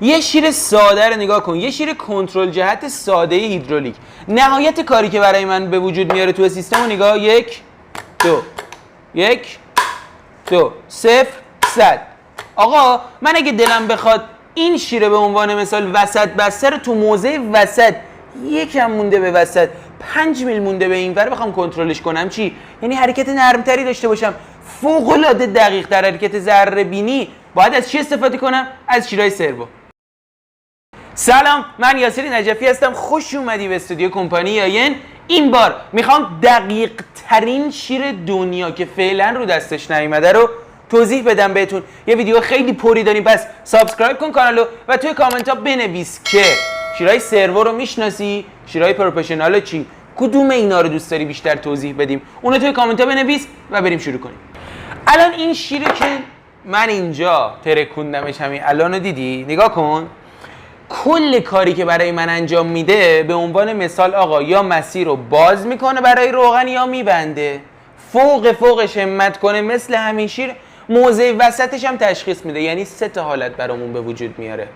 یه شیر ساده رو نگاه کن، یه شیر کنترل جهت ساده هیدرولیک. نهایت کاری که برای من به وجود میاره تو سیستم رو نگاه، 1 2 1 2 0 100. آقا من اگه دلم بخواد این شیر به عنوان مثال وسط بسته رو تو موضع وسط، یکم مونده به وسط، 5 میل مونده به این ور بخوام کنترلش کنم، چی؟ یعنی حرکت نرمتری داشته باشم، فوق العاده دقیق تر حرکت ذره بینی. باید از چی استفاده کنم؟ از شیرای سرو. سلام، من یاسر نجفی هستم. خوش اومدی به استودیو کمپانی یاین. این بار میخوام دقیق ترین شیر دنیا که فعلا رو دستش نیومده رو توضیح بدم بهتون. یه ویدیو خیلی پری داریم، پس سابسکرایب کن کانالو و توی کامنت ها بنویس که شیرای سرو رو میشناسی، شیرای پروفشنال چی، کدوم اینا رو دوست داری بیشتر توضیح بدیم، اونو توی کامنت ها بنویس و بریم شروع کنیم. الان این شیری که من اینجا ترکوندمش همین الانو دیدی، نگاه کن. کل کاری که برای من انجام میده به عنوان مثال آقا یا مسیر رو باز میکنه برای روغن یا میبنده، فوقش همت کنه مثل همین شیر، موضع وسطش هم تشخیص میده. یعنی 3 حالت برامون به وجود میاره.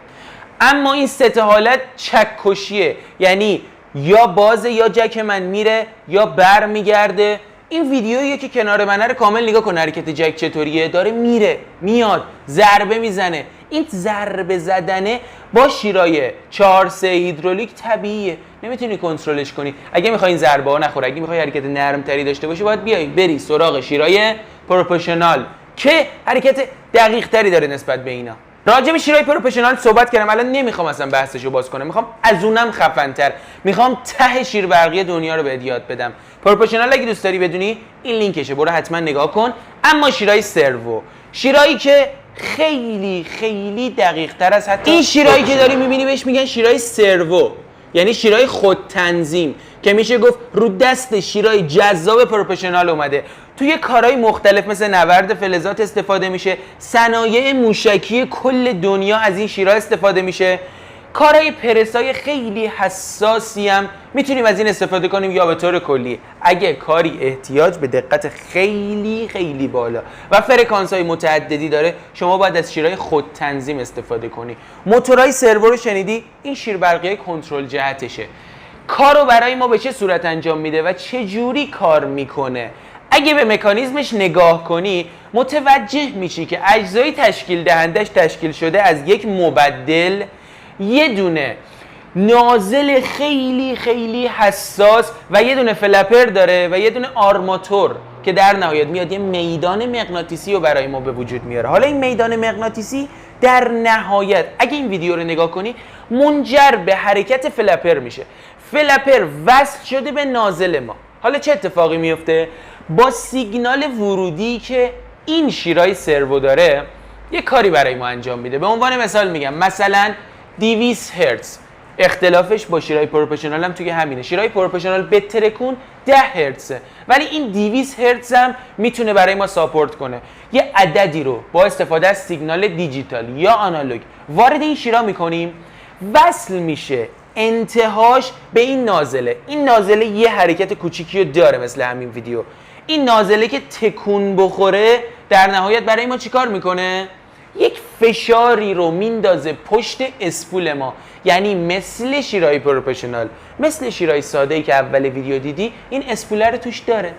اما این 3 حالت چکشیه، یعنی یا بازه یا جک من میره یا بر میگرده. این ویدیویی که کنار منه رو کامل نگاه کن، حرکت جک چطوریه، داره میره میاد ضربه میزنه. این ضربه زدنه با شیرای 4-3 هیدرولیک طبیعیه، نمیتونی کنترلش کنی. اگه میخوای این ضربه ها نخوره، اگه میخوای حرکت نرم تری داشته باشی، باید بری سراغ شیرای پروفشنال که حرکت دقیق تری داره نسبت به اینا. راجع به شیرای پروفشنال صحبت کردم، الان نمیخوام اصلا بحثشو باز کنم، میخوام از اونم خفن‌تر، میخوام ته شیر برقی دنیا رو بهت یاد بدم. پروفشنال اگه دوست داری بدونی این لینکشه، برو حتما نگاه کن. اما شیرای سرو، شیرایی که خیلی دقیق تر از حتی این شیرایی که داری میبینی بهش میگن شیرای سرو، یعنی شیرای خود تنظیم، که میشه گفت رو دست شیرای جذاب پروفشنال اومده. توی کارهای مختلف مثل نورد فلزات استفاده میشه، صنایع موشکی کل دنیا از این شیرها استفاده میشه. کارهای پرسای خیلی حساسی هم میتونیم از این استفاده کنیم، یا به طور کلی اگه کاری احتیاج به دقت خیلی بالا و فرکانس های متعددی داره، شما باید از شیرهای خود تنظیم استفاده کنی. موتورهای سرو رو شنیدی؟ این شیر برقی کنترل جهتشه. کارو برای ما به چه صورت انجام میده و چه جوری کار میکنه؟ اگه به مکانیزمش نگاه کنی متوجه میشی که اجزای تشکیل دهندش تشکیل شده از یک مبدل، یه دونه نازل خیلی حساس و یه دونه فلپر داره و یه دونه آرماتور که در نهایت میاد یه میدان مغناطیسی رو برای ما به وجود میاره. حالا این میدان مغناطیسی در نهایت اگه این ویدیو رو نگاه کنی منجر به حرکت فلپر میشه. فلپر وصل شده به نازل ما. حالا چه اتفاقی میفته؟ با سیگنال ورودی که این شیرای سرو داره یه کاری برای ما انجام میده. به عنوان مثال میگم، مثلا 200 هرتز. اختلافش با شیرای پروفشنال هم توی همینه. شیرای پروفشنال به ترکون 10 هرتزه، ولی این 200 هرتز هم میتونه برای ما ساپورت کنه. یه عددی رو با استفاده از سیگنال دیجیتال یا آنالوگ وارد این شیرا میکنیم، وصل میشه انتهاش به این نازله. این نازله یه حرکت کوچیکی رو داره مثل همین ویدیو. این نازله که تکون بخوره در نهایت برای ما چیکار میکنه؟ یک فشاری رو میندازه پشت اسپول ما. یعنی مثل شیرای پروفشنال، مثل شیرای ساده‌ای که اول ویدیو دیدی، این اسپوله رو توش داره.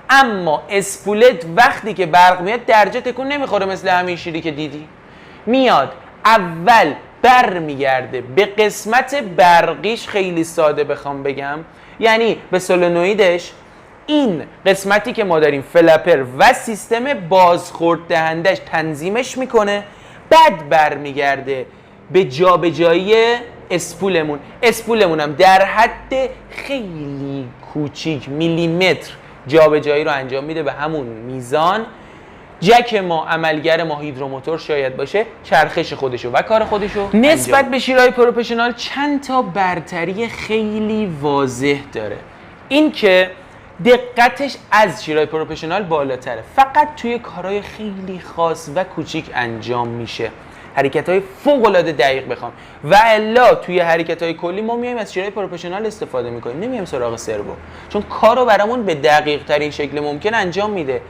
اما اسپولت وقتی که برق میاد درجه تکون نمیخوره مثل همین شیری که دیدی. میاد اول برمیگرده به قسمت برقیش، خیلی ساده بخوام بگم، یعنی به سولنویدش. این قسمتی که ما داریم فلپر و سیستم بازخورد دهندش تنظیمش میکنه، بعد برمیگرده به جابجایی اسپولمون. اسپولمون هم در حد خیلی کوچیک میلیمتر جابجایی رو انجام میده به همون میزان. جک ما، عملگر ما، هیدروموتور شاید باشه، چرخش خودشو و کار خودشو نسبت به شیرای پروفشنال چند تا برتری خیلی واضح داره. این که دقتش از شیرای پروفشنال بالاتره، فقط توی کارهای خیلی خاص و کوچیک انجام میشه، حرکت‌های فوق‌العاده دقیق بخوام. و الا توی حرکت‌های کلی ما میایم از شیرای پروفشنال استفاده میکنیم، نمیایم سراغ سرو، چون کارو برامون به دقیق ترین شکل ممکن انجام میده.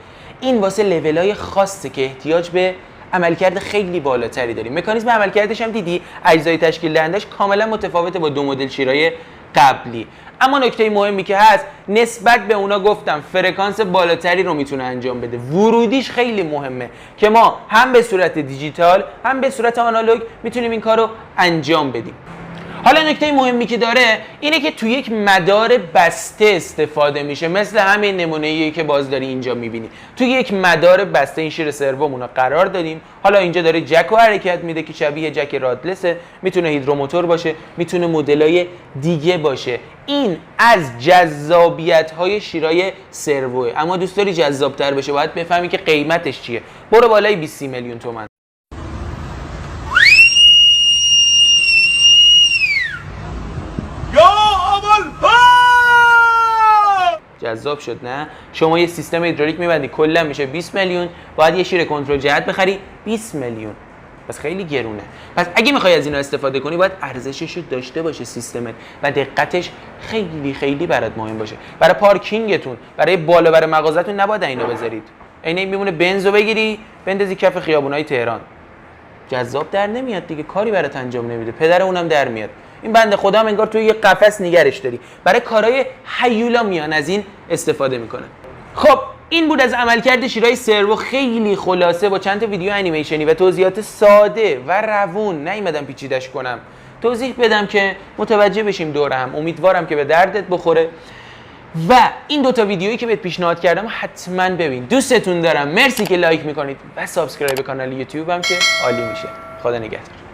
این واسه لول‌های خاصه که احتیاج به عملکرد خیلی بالاتری داریم. مکانیزم عملکردش هم دیدی، اجزای تشکیل دهندش کاملا متفاوته با دو مدل شیرای قبلی. اما نکته مهمی که هست نسبت به اونا گفتم فرکانس بالاتری رو میتونه انجام بده. ورودیش خیلی مهمه که ما هم به صورت دیجیتال هم به صورت آنالوگ میتونیم این کار رو انجام بدیم. حالا نکته مهمی که داره اینه که تو یک مدار بسته استفاده میشه، مثل همین نمونه‌ای که باز داری اینجا میبینی. تو یک مدار بسته این شیر سرومون رو قرار دادیم. حالا اینجا داره جک رو حرکت میده که شبیه جک رادلسه، میتونه هیدروموتور باشه، میتونه مدلای دیگه باشه. این از جذابیت‌های شیرای سروه. اما دوست داری جذاب‌تر بشه باید بفهمی که قیمتش چیه. برو بالای 20 میلیون تومان. جذاب شد نه؟ شما یه سیستم هیدرولیک میبندی کلا میشه 20 میلیون، باید یه شیر کنترل جهت بخری 20 میلیون. پس خیلی گرونه. پس اگه میخوای از اینا استفاده کنی باید ارزشش رو داشته باشه سیستمت و دقتش خیلی خیلی برات مهم باشه. برای پارکینگتون، برای بالا برای مغازه‌تون نباید اینا بذارید. عین میمونه بنزو بگیری بندازی کف خیابونای تهران. جذاب در نمیاد دیگه، کاری برات انجام نمیده، پدر اونم در میاد. این بنده خدا هم انگار توی یه قفس نگرش داری. برای کارهای هیولا میان از این استفاده میکنن. خب این بود از عملکرد شیرای سرو، خیلی خلاصه با چند تا ویدیو انیمیشنی و توضیحات ساده و روون. نیومدم پیچیدش کنم، توضیح بدم که متوجه بشیم دور هم. امیدوارم که به دردت بخوره و این دوتا ویدیویی که بهت پیشنهاد کردم حتما ببین. دوستتون دارم، مرسی که لایک میکنید و سابسکرایب کانال یوتیوبم که عالی میشه. خدا نگهدار.